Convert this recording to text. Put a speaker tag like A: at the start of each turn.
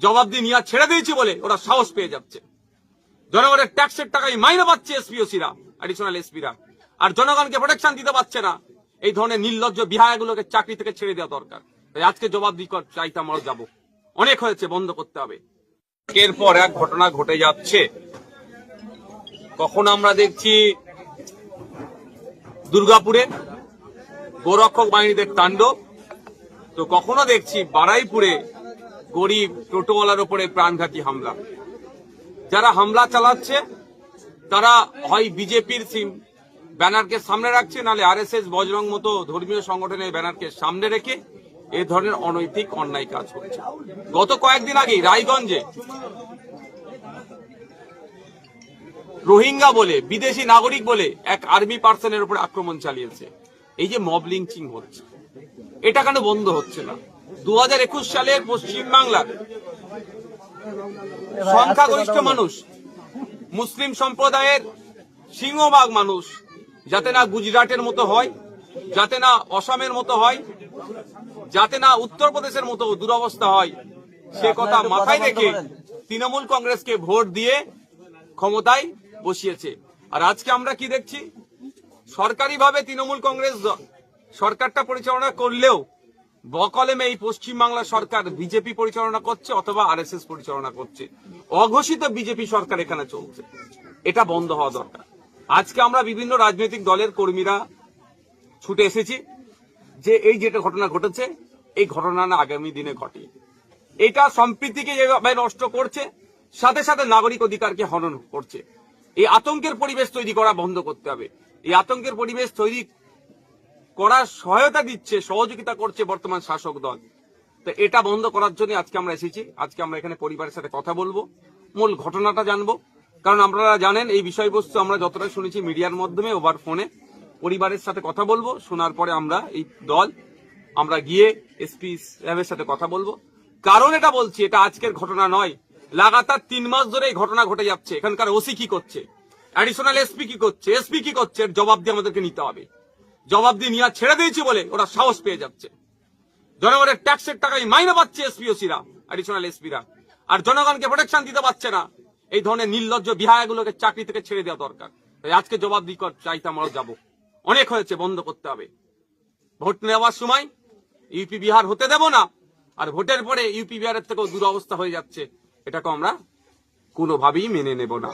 A: জবাব দিয়ে নিয়ে ছেড়ে দিয়েছি বলে ওরা সাহস পেয়ে যাচ্ছে। জনগণের ট্যাক্সের টাকায় মাইনে পাচ্ছে এসপিওসিরা, অ্যাডিশনাল এসপিরা, আর জনগণকে প্রোটেকশন দিতে পারছে না। এই ধরনের নির্লজ্জ বিহায়াগুলোকে চাকরি থেকে ছেড়ে দেওয়া দরকার। তাই আজকে জবাব চাইতে আমরা যাবো। অনেক হয়েছে, বন্ধ করতে হবে। একের পর এক ঘটনা ঘটে যাচ্ছে। কখন আমরা দেখছি দুর্গাপুরে গোরক্ষক বাহিনীদের তাণ্ডব, তো কখনো দেখছি বারাইপুরে গরিব টোটোওয়ালার উপরে প্রাণঘাতী হামলা। যারা হামলা চালাচ্ছে তারা হয় বিজেপির ব্যানারকে সামনে রাখছে, নাহলে আরএসএস বজরং মতো ধর্মীয় সংগঠনের ব্যানারকে সামনে রেখে এ ধরনের অনৈতিক অন্যায় কাজ হচ্ছে। গত কয়েকদিন আগেই রায়গঞ্জে রোহিঙ্গা বলে, বিদেশি নাগরিক বলে এক আর্মি পার্সনের উপর আক্রমণ চালিয়েছে। এই যে মব লিঞ্চিং হচ্ছে, এটা কেন বন্ধ হচ্ছে না? 2021 সালের পশ্চিমবাংলার সংখ্যাগরিষ্ঠ মানুষ, মুসলিম সম্প্রদায়ের সিংহভাগ মানুষ যাতে না গুজরাটের মতো হয়, যাতে না অসমের মতো হয়, যাতে না উত্তরপ্রদেশের মতো দুরবস্থা হয়, সে কথা মাথায় রেখে তৃণমূল কংগ্রেসকে ভোট দিয়ে ক্ষমতায় বসিয়েছে। আর আজকে আমরা কি দেখছি? সরকারিভাবে তৃণমূল কংগ্রেস সরকারটা পরিচালনা করলেও বকলমে এই পশ্চিমবাংলা সরকার বিজেপি পরিচালনা করছে অথবা আরএসএস পরিচালনা করছে। অঘোষিত বিজেপি সরকার এখানে চলছে। এটা বন্ধ হওয়া দরকার। আজকে আমরা বিভিন্ন রাজনৈতিক দলের কর্মীরা ছুটে এসেছি যে এই যেটা ঘটনা ঘটেছে, এই ঘটনা না আগামী দিনে ঘটে। এটা সম্প্রীতিকে যেভাবে নষ্ট করছে, সাথে সাথে নাগরিক অধিকারকে হনন করছে। এই আতঙ্কের পরিবেশ তৈরি করা বন্ধ করতে হবে। এই আতঙ্কের পরিবেশ তৈরি করার সহায়তা দিচ্ছে, সহযোগিতা করছে বর্তমান শাসক দল। তো এটা বন্ধ করার জন্য আজকে আমরা এসেছি। আজকে আমরা এখানে পরিবারের সাথে কথা বলবো, মূল ঘটনাটা জানবো। কারণ আপনারা জানেন এই বিষয়বস্তু আমরা যতটা শুনেছি মিডিয়ার মাধ্যমে, ওভার ফোনে। পরিবারের সাথে কথা বলবো, শোনার পরে আমরা এই দল আমরা গিয়ে এসপি সাহেবের সাথে কথা বলবো। কারণ এটা বলছি, এটা আজকের ঘটনা নয়। লাগাতার 3 মাস ধরে এই ঘটনা ঘটে যাচ্ছে। এখানকার ওসি কি করছে, অ্যাডিশনাল এসপি কি করছে, এসপি কি করছে, জবাব দিয়ে আমাদেরকে নিতে হবে। জবাব দিয়ে নিয়ে ছেড়ে দিয়েছি বলে ওরা সাহস পেয়ে যাচ্ছে। জনগণের ট্যাক্সের টাকায় মাইনে পাচ্ছে এসপিওসিরা, অ্যাডিশনাল এসপিরা, আর জনগণকে প্রোটেকশন দিতে পারছে না। এই ধরনের নির্লজ্জ বিহায়াগুলোকে চাকরি থেকে ছেড়ে দেওয়া দরকার। তাই আজকে জবাব চাইতে আমরা যাবো। অনেক হয়েছে, বন্ধ করতে হবে। ভোট নেওয়ার সময় ইউপি বিহার হতে দেব না, আর ভোটের পরে ইউপি বিহারের থেকেও দুরবস্থা হয়ে যাচ্ছে, এটাকে আমরা কোনোভাবেই মেনে নেব না।